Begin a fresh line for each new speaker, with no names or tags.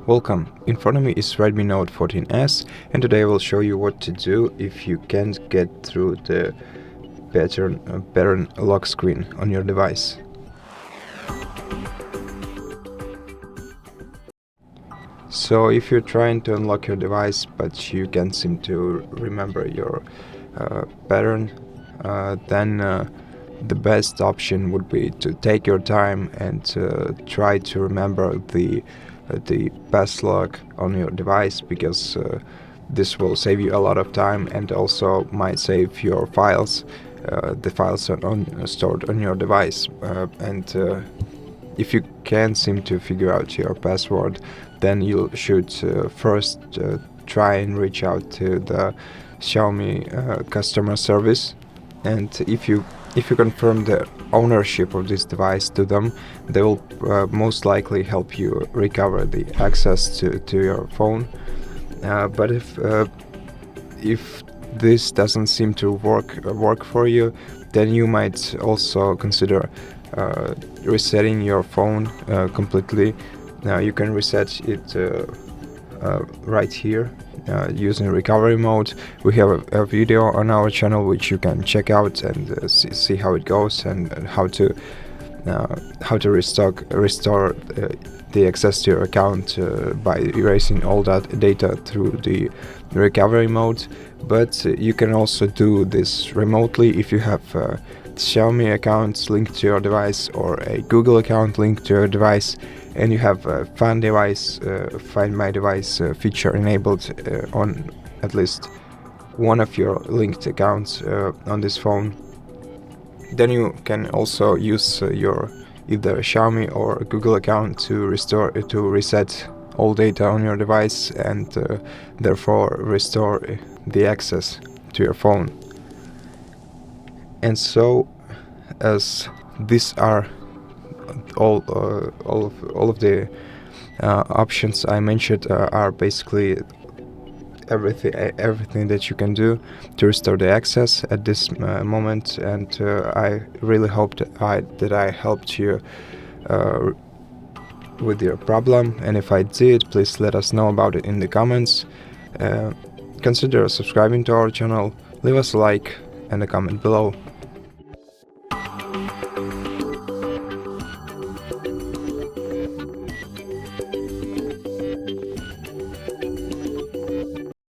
Welcome, in front of me is Redmi Note 14S, and today I will show you what to do if you can't get through the pattern lock screen on your device. So if you're trying to unlock your device but you can't seem to remember your pattern, then the best option would be to take your time and try to remember the passlock on your device, because this will save you a lot of time and also might save your files, the files stored on your device. If you can't seem to figure out your password, then you should first try and reach out to the Xiaomi customer service, and if you confirm the ownership of this device to them, they will most likely help you recover the access to your phone. But if this doesn't seem to work for you, then you might also consider resetting your phone completely. Now you can reset it right here using recovery mode. We have a video on our channel which you can check out and see how it goes, and how to restore the access to your account by erasing all that data through the recovery mode. But you can also do this remotely if you have Xiaomi accounts linked to your device or a Google account linked to your device, and you have Find My Device feature enabled on at least one of your linked accounts on this phone. Then you can also use your either Xiaomi or Google account to reset all data on your device, and therefore restore the access to your phone. And so, as these are all of the options I mentioned, are basically everything that you can do to restore the access at this moment, and I really hope that I helped you with your problem, and if I did, please let us know about it in the comments. Consider subscribing to our channel, leave us a like and a comment below.